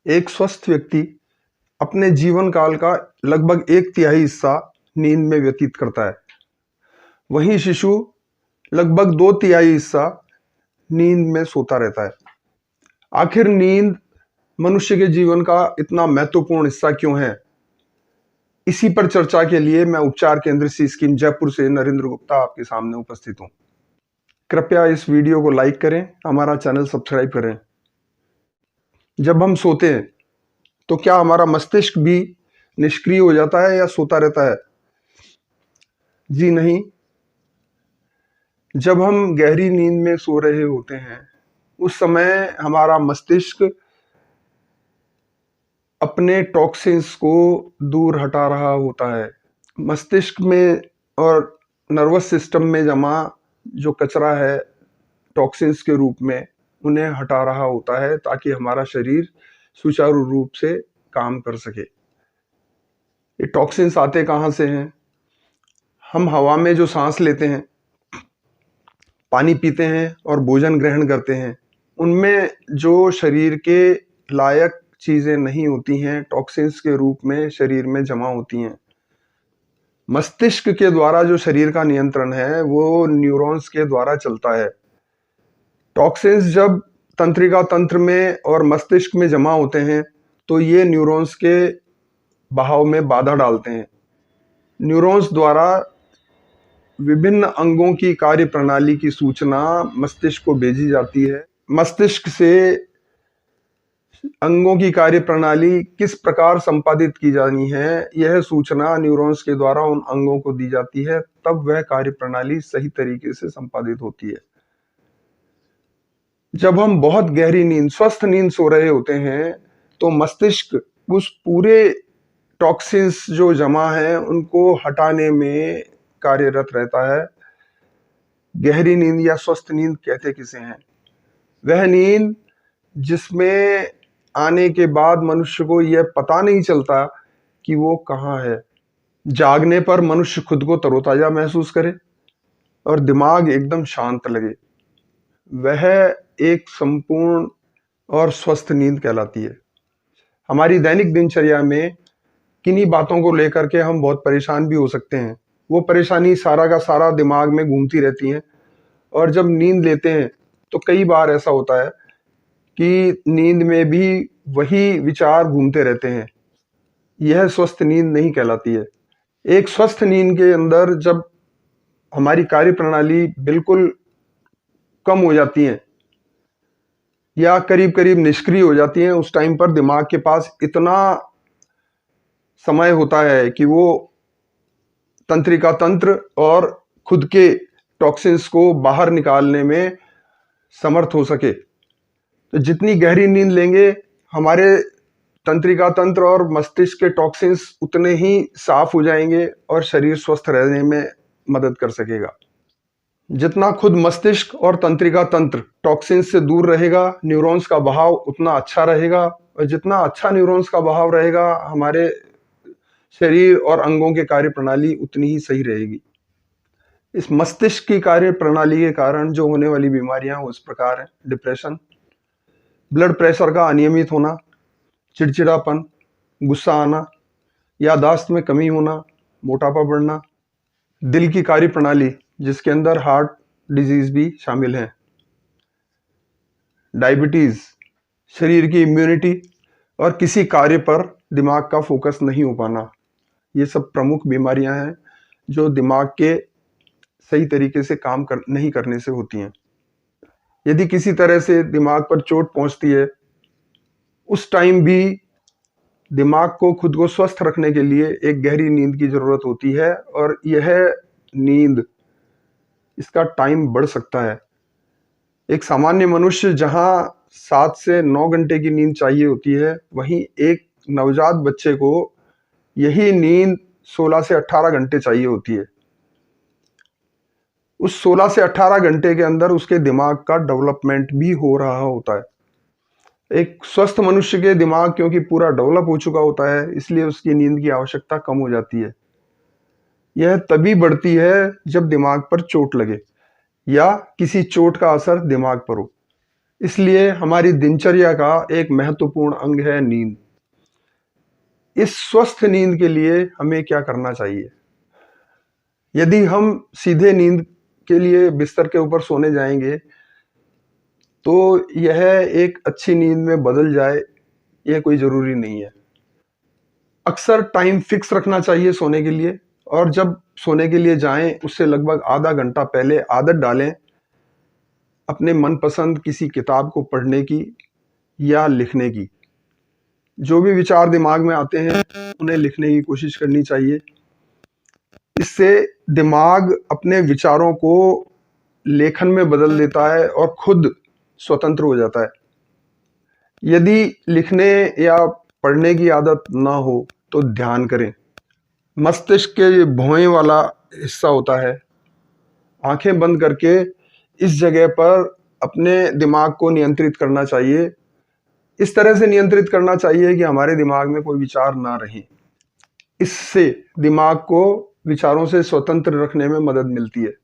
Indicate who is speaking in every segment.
Speaker 1: एक स्वस्थ व्यक्ति अपने जीवन काल का लगभग 1/3 हिस्सा नींद में व्यतीत करता है। वहीं शिशु लगभग 2/3 हिस्सा नींद में सोता रहता है। आखिर नींद मनुष्य के जीवन का इतना महत्वपूर्ण हिस्सा क्यों है? इसी पर चर्चा के लिए मैं उपचार केंद्र सी स्कीम जयपुर से नरेंद्र गुप्ता आपके सामने उपस्थित हूँ। कृपया इस वीडियो को लाइक करें, हमारा चैनल सब्सक्राइब करें। जब हम सोते हैं तो क्या हमारा मस्तिष्क भी निष्क्रिय हो जाता है या सोता रहता है? जी नहीं। जब हम गहरी नींद में सो रहे होते हैं उस समय हमारा मस्तिष्क अपने टॉक्सिन्स को दूर हटा रहा होता है। मस्तिष्क में और नर्वस सिस्टम में जमा जो कचरा है टॉक्सिन्स के रूप में, उन्हें हटा रहा होता है ताकि हमारा शरीर सुचारू रूप से काम कर सके। ये टॉक्सिन्स आते कहाँ से हैं? हम हवा में जो सांस लेते हैं, पानी पीते हैं और भोजन ग्रहण करते हैं, उनमें जो शरीर के लायक चीजें नहीं होती हैं, टॉक्सिन्स के रूप में शरीर में जमा होती हैं। मस्तिष्क के द्वारा जो शरीर का नियंत्रण है वो न्यूरॉन्स के द्वारा चलता है। टॉक्सिन्स जब तंत्रिका तंत्र में और मस्तिष्क में जमा होते हैं तो ये न्यूरॉन्स के बहाव में बाधा डालते हैं। न्यूरॉन्स द्वारा विभिन्न अंगों की कार्य प्रणाली की सूचना मस्तिष्क को भेजी जाती है। मस्तिष्क से अंगों की कार्य प्रणाली किस प्रकार संपादित की जानी है, यह सूचना न्यूरॉन्स के द्वारा उन अंगों को दी जाती है, तब वह कार्य प्रणाली सही तरीके से संपादित होती है। जब हम बहुत गहरी नींद, स्वस्थ नींद सो रहे होते हैं तो मस्तिष्क उस पूरे टॉक्सिन्स जो जमा है उनको हटाने में कार्यरत रहता है। गहरी नींद या स्वस्थ नींद कहते किसे हैं? वह नींद जिसमें आने के बाद मनुष्य को यह पता नहीं चलता कि वो कहाँ है। जागने पर मनुष्य खुद को तरोताजा महसूस करे और दिमाग एकदम शांत लगे, वह एक संपूर्ण और स्वस्थ नींद कहलाती है। हमारी दैनिक दिनचर्या में किन्हीं बातों को लेकर के हम बहुत परेशान भी हो सकते हैं। वो परेशानी सारा का सारा दिमाग में घूमती रहती है और जब नींद लेते हैं तो कई बार ऐसा होता है कि नींद में भी वही विचार घूमते रहते हैं। यह स्वस्थ नींद नहीं कहलाती है। एक स्वस्थ नींद के अंदर जब हमारी कार्य प्रणाली बिल्कुल कम हो जाती है या करीब करीब निष्क्रिय हो जाती है, उस टाइम पर दिमाग के पास इतना समय होता है कि वो तंत्रिका तंत्र और खुद के टॉक्सिन्स को बाहर निकालने में समर्थ हो सके। तो जितनी गहरी नींद लेंगे हमारे तंत्रिका तंत्र और मस्तिष्क के टॉक्सिन्स उतने ही साफ हो जाएंगे और शरीर स्वस्थ रहने में मदद कर सकेगा। जितना खुद मस्तिष्क और तंत्रिका तंत्र टॉक्सिन्स से दूर रहेगा, न्यूरॉन्स का बहाव उतना अच्छा रहेगा और जितना अच्छा न्यूरॉन्स का बहाव रहेगा, हमारे शरीर और अंगों के कार्य प्रणाली उतनी ही सही रहेगी। इस मस्तिष्क की कार्य प्रणाली के कारण जो होने वाली बीमारियां उस प्रकार हैं: डिप्रेशन, ब्लड प्रेशर का अनियमित होना, चिड़चिड़ापन, गुस्सा आना, याददाश्त में कमी होना, मोटापा बढ़ना, दिल की कार्य प्रणाली जिसके अंदर हार्ट डिजीज भी शामिल है, डायबिटीज, शरीर की इम्यूनिटी और किसी कार्य पर दिमाग का फोकस नहीं हो पाना, ये सब प्रमुख बीमारियां हैं जो दिमाग के सही तरीके से काम नहीं करने से होती हैं। यदि किसी तरह से दिमाग पर चोट पहुंचती है, उस टाइम भी दिमाग को खुद को स्वस्थ रखने के लिए एक गहरी नींद की जरूरत होती है और यह नींद, इसका टाइम बढ़ सकता है। एक सामान्य मनुष्य जहां 7 से 9 घंटे की नींद चाहिए होती है, वहीं एक नवजात बच्चे को यही नींद 16 से 18 घंटे चाहिए होती है। उस 16 से 18 घंटे के अंदर उसके दिमाग का डेवलपमेंट भी हो रहा होता है। एक स्वस्थ मनुष्य के दिमाग क्योंकि पूरा डेवलप हो चुका होता है, इसलिए उसकी नींद की आवश्यकता कम हो जाती है। यह तभी बढ़ती है जब दिमाग पर चोट लगे या किसी चोट का असर दिमाग पर हो। इसलिए हमारी दिनचर्या का एक महत्वपूर्ण अंग है नींद। इस स्वस्थ नींद के लिए हमें क्या करना चाहिए? यदि हम सीधे नींद के लिए बिस्तर के ऊपर सोने जाएंगे तो यह एक अच्छी नींद में बदल जाए, यह कोई जरूरी नहीं है। अक्सर टाइम फिक्स रखना चाहिए सोने के लिए, और जब सोने के लिए जाएं उससे लगभग आधा घंटा पहले आदत डालें अपने मनपसंद किसी किताब को पढ़ने की या लिखने की। जो भी विचार दिमाग में आते हैं उन्हें लिखने की कोशिश करनी चाहिए। इससे दिमाग अपने विचारों को लेखन में बदल देता है और खुद स्वतंत्र हो जाता है। यदि लिखने या पढ़ने की आदत ना हो तो ध्यान करें। मस्तिष्क के भौएं वाला हिस्सा होता है। आंखें बंद करके इस जगह पर अपने दिमाग को नियंत्रित करना चाहिए। इस तरह से नियंत्रित करना चाहिए कि हमारे दिमाग में कोई विचार ना रहे। इससे दिमाग को विचारों से स्वतंत्र रखने में मदद मिलती है,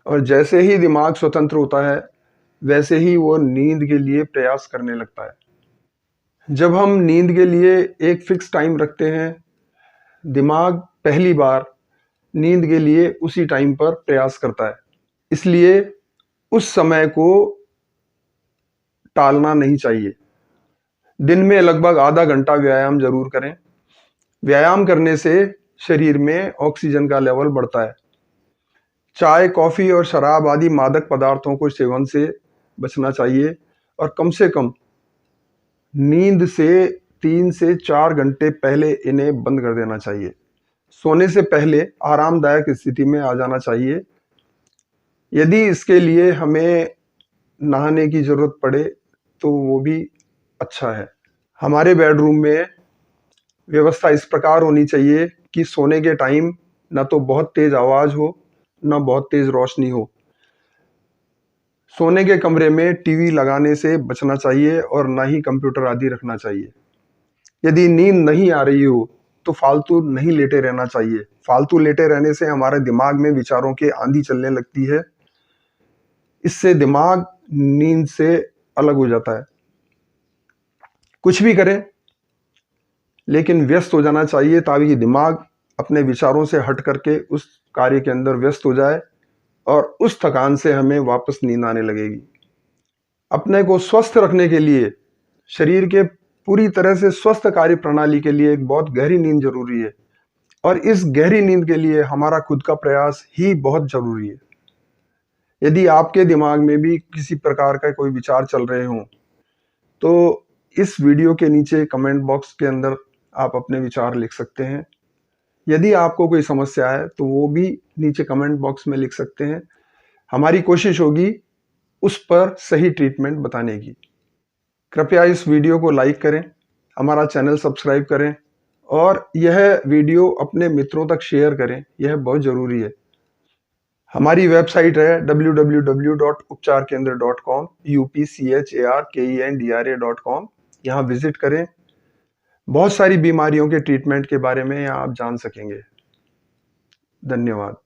Speaker 1: और जैसे ही दिमाग स्वतंत्र होता है वैसे ही वो नींद के लिए प्रयास करने लगता है। जब हम नींद के लिए एक फिक्स टाइम रखते हैं, दिमाग पहली बार नींद के लिए उसी टाइम पर प्रयास करता है। इसलिए उस समय को टालना नहीं चाहिए। दिन में लगभग आधा घंटा व्यायाम जरूर करें। व्यायाम करने से शरीर में ऑक्सीजन का लेवल बढ़ता है। चाय, कॉफी और शराब आदि मादक पदार्थों को सेवन से बचना चाहिए, और कम से कम नींद से 3 से 4 घंटे पहले इन्हें बंद कर देना चाहिए। सोने से पहले आरामदायक स्थिति में आ जाना चाहिए। यदि इसके लिए हमें नहाने की जरूरत पड़े तो वो भी अच्छा है। हमारे बेडरूम में व्यवस्था इस प्रकार होनी चाहिए कि सोने के टाइम न तो बहुत तेज आवाज हो, न बहुत तेज रोशनी हो। सोने के कमरे में टीवी लगाने से बचना चाहिए और ना ही कंप्यूटर आदि रखना चाहिए। यदि नींद नहीं आ रही हो तो फालतू नहीं लेटे रहना चाहिए। फालतू लेटे रहने से हमारे दिमाग में विचारों की आंधी चलने लगती है। इससे दिमाग नींद से अलग हो जाता है। कुछ भी करें लेकिन व्यस्त हो जाना चाहिए, ताकि दिमाग अपने विचारों से हट करके उस कार्य के अंदर व्यस्त हो जाए और उस थकान से हमें वापस नींद आने लगेगी। अपने को स्वस्थ रखने के लिए, शरीर के पूरी तरह से स्वस्थ कार्य प्रणाली के लिए एक बहुत गहरी नींद जरूरी है, और इस गहरी नींद के लिए हमारा खुद का प्रयास ही बहुत जरूरी है। यदि आपके दिमाग में भी किसी प्रकार का कोई विचार चल रहे हों तो इस वीडियो के नीचे कमेंट बॉक्स के अंदर आप अपने विचार लिख सकते हैं। यदि आपको कोई समस्या है तो वो भी नीचे कमेंट बॉक्स में लिख सकते हैं। हमारी कोशिश होगी उस पर सही ट्रीटमेंट बताने की। कृपया इस वीडियो को लाइक करें, हमारा चैनल सब्सक्राइब करें, और यह वीडियो अपने मित्रों तक शेयर करें, यह बहुत ज़रूरी है। हमारी वेबसाइट है www.upcharkendra.com, upcharkendra.com। यहाँ विजिट करें। बहुत सारी बीमारियों के ट्रीटमेंट के बारे में यहाँ आप जान सकेंगे। धन्यवाद।